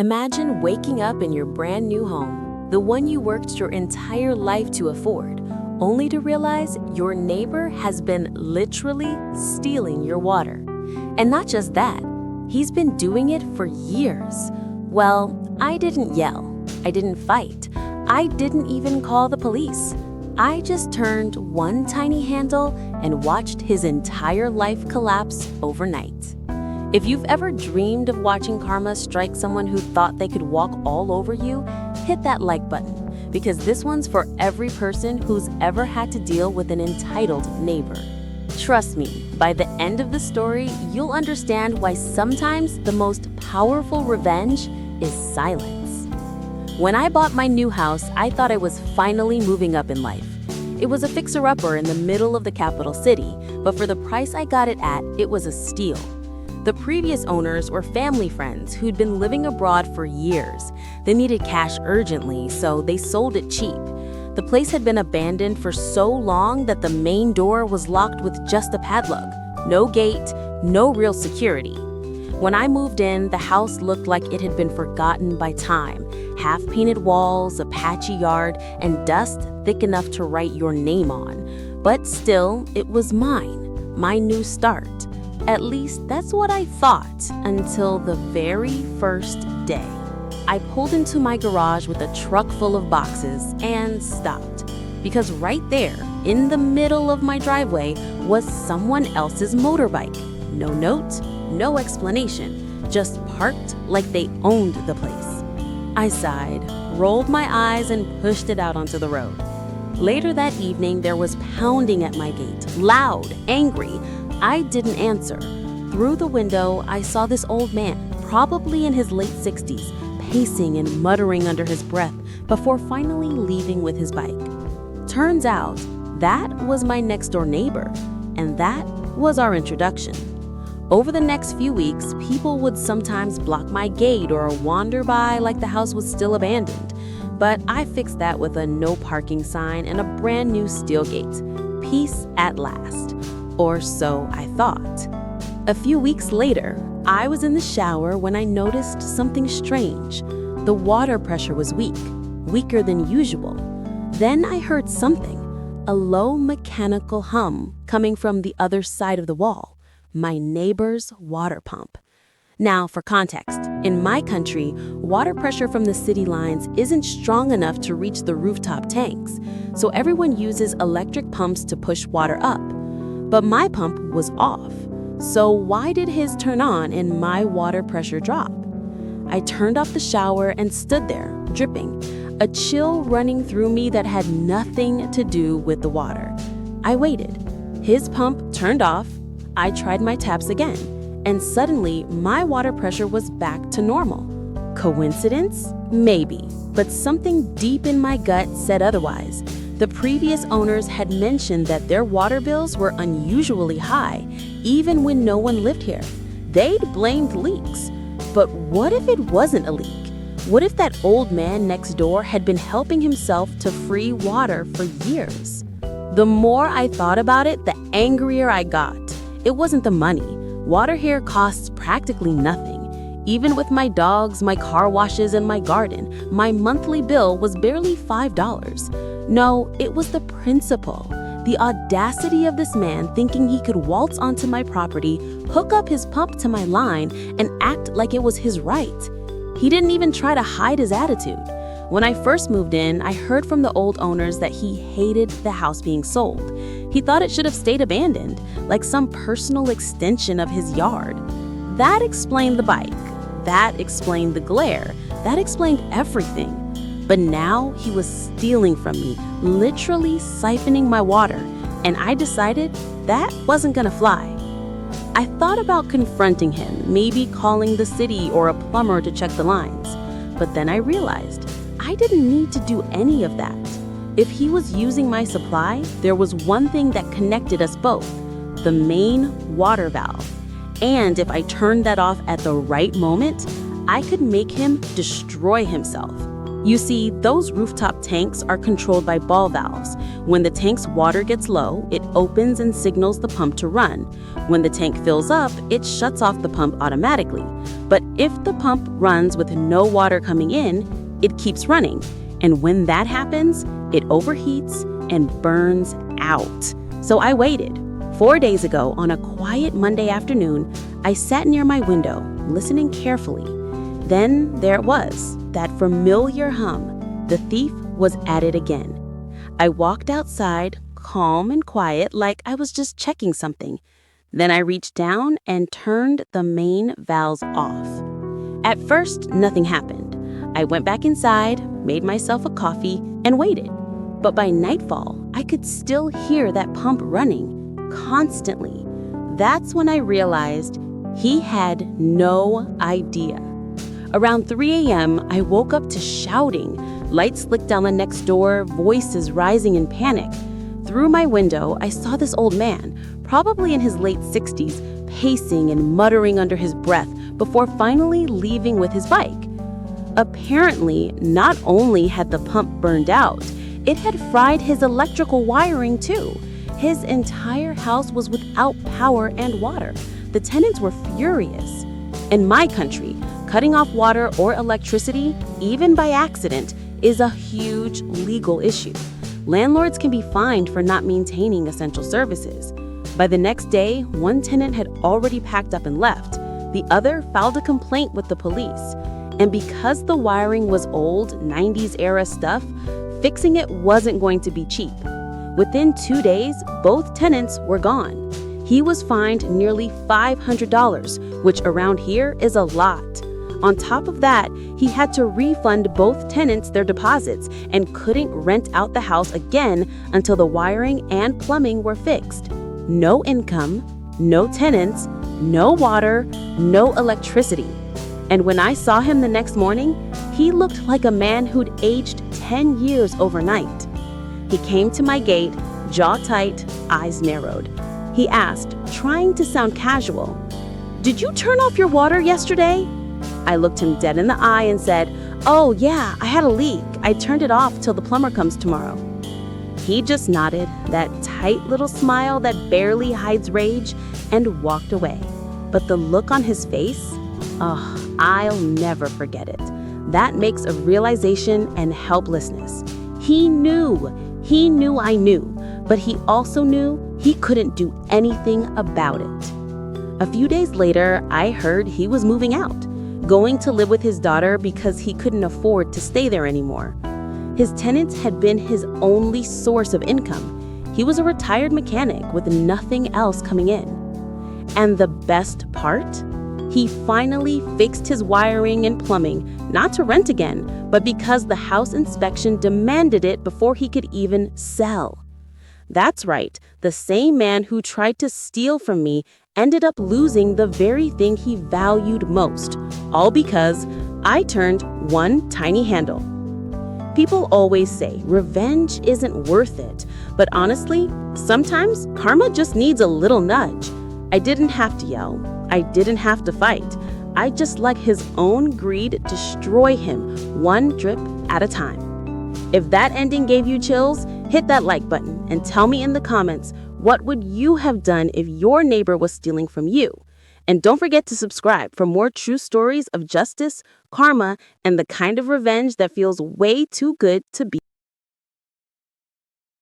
Imagine waking up in your brand new home, the one you worked your entire life to afford, only to realize your neighbor has been literally stealing your water. And not just that, he's been doing it for years. Well, I didn't yell. I didn't fight. I didn't even call the police. I just turned one tiny handle and watched his entire life collapse overnight. If you've ever dreamed of watching karma strike someone who thought they could walk all over you, hit that like button, because this one's for every person who's ever had to deal with an entitled neighbor. Trust me, by the end of the story, you'll understand why sometimes the most powerful revenge is silence. When I bought my new house, I thought I was finally moving up in life. It was a fixer-upper in the middle of the capital city, but for the price I got it at, it was a steal. The previous owners were family friends who'd been living abroad for years. They needed cash urgently, so they sold it cheap. The place had been abandoned for so long that the main door was locked with just a padlock. No gate, no real security. When I moved in, the house looked like it had been forgotten by time. Half-painted walls, a patchy yard, and dust thick enough to write your name on. But still, it was mine, my new start. At least that's what I thought until the very first day. I pulled into my garage with a truck full of boxes and stopped. Because right there, in the middle of my driveway, was someone else's motorbike. No note, no explanation, just parked like they owned the place. I sighed, rolled my eyes, and pushed it out onto the road. Later that evening, there was pounding at my gate, loud, angry. I didn't answer. Through the window, I saw this old man, probably in his late 60s, pacing and muttering under his breath before finally leaving with his bike. Turns out, that was my next-door neighbor, and that was our introduction. Over the next few weeks, people would sometimes block my gate or wander by like the house was still abandoned. But I fixed that with a no parking sign and a brand new steel gate. Peace at last. Or so I thought. A few weeks later, I was in the shower when I noticed something strange. The water pressure was weak, weaker than usual. Then I heard something, a low mechanical hum coming from the other side of the wall, my neighbor's water pump. Now, for context, in my country, water pressure from the city lines isn't strong enough to reach the rooftop tanks, so everyone uses electric pumps to push water up. But my pump was off. So why did his turn on and my water pressure drop? I turned off the shower and stood there, dripping, a chill running through me that had nothing to do with the water. I waited. His pump turned off. I tried my taps again, and suddenly my water pressure was back to normal. Coincidence? Maybe, but something deep in my gut said otherwise. The previous owners had mentioned that their water bills were unusually high, even when no one lived here. They'd blamed leaks. But what if it wasn't a leak? What if that old man next door had been helping himself to free water for years? The more I thought about it, the angrier I got. It wasn't the money. Water here costs practically nothing. Even with my dogs, my car washes, and my garden, my monthly bill was barely $5. No, it was the principle, the audacity of this man thinking he could waltz onto my property, hook up his pump to my line, and act like it was his right. He didn't even try to hide his attitude. When I first moved in, I heard from the old owners that he hated the house being sold. He thought it should have stayed abandoned, like some personal extension of his yard. That explained the bike. That explained the glare. That explained everything. But now he was stealing from me, literally siphoning my water, and I decided that wasn't gonna fly. I thought about confronting him, maybe calling the city or a plumber to check the lines. But then I realized I didn't need to do any of that. If he was using my supply, there was one thing that connected us both, the main water valve. And if I turned that off at the right moment, I could make him destroy himself. You see, those rooftop tanks are controlled by ball valves. When the tank's water gets low, it opens and signals the pump to run. When the tank fills up, it shuts off the pump automatically. But if the pump runs with no water coming in, it keeps running. And when that happens, it overheats and burns out. So I waited. 4 days ago, on a quiet Monday afternoon, I sat near my window, listening carefully. Then there it was, that familiar hum. The thief was at it again. I walked outside, calm and quiet, like I was just checking something. Then I reached down and turned the main valves off. At first, nothing happened. I went back inside, made myself a coffee, and waited. But by nightfall, I could still hear that pump running, constantly. That's when I realized he had no idea. Around 3 a.m., I woke up to shouting. Lights slicked down the next door, voices rising in panic. Through my window, I saw this old man, probably in his late 60s, pacing and muttering under his breath before finally leaving with his bike. Apparently, not only had the pump burned out, it had fried his electrical wiring too. His entire house was without power and water. The tenants were furious. In my country, cutting off water or electricity, even by accident, is a huge legal issue. Landlords can be fined for not maintaining essential services. By the next day, one tenant had already packed up and left. The other filed a complaint with the police. And because the wiring was old, 90s era stuff, fixing it wasn't going to be cheap. Within 2 days, both tenants were gone. He was fined nearly $500, which around here is a lot. On top of that, he had to refund both tenants their deposits and couldn't rent out the house again until the wiring and plumbing were fixed. No income, no tenants, no water, no electricity. And when I saw him the next morning, he looked like a man who'd aged 10 years overnight. He came to my gate, jaw tight, eyes narrowed. He asked, trying to sound casual, "Did you turn off your water yesterday?" I looked him dead in the eye and said, "Oh yeah, I had a leak. I turned it off till the plumber comes tomorrow." He just nodded, that tight little smile that barely hides rage, and walked away. But the look on his face, I'll never forget it. That makes of realization and helplessness. He knew I knew, but he also knew he couldn't do anything about it. A few days later, I heard he was moving out, going to live with his daughter because he couldn't afford to stay there anymore. His tenants had been his only source of income. He was a retired mechanic with nothing else coming in. And the best part? He finally fixed his wiring and plumbing, not to rent again, but because the house inspection demanded it before he could even sell. That's right, the same man who tried to steal from me ended up losing the very thing he valued most, all because I turned one tiny handle. People always say revenge isn't worth it, but honestly, sometimes karma just needs a little nudge. I didn't have to yell. I didn't have to fight. I just let his own greed destroy him, one drip at a time. If that ending gave you chills, hit that like button and tell me in the comments, what would you have done if your neighbor was stealing from you? And don't forget to subscribe for more true stories of justice, karma, and the kind of revenge that feels way too good to be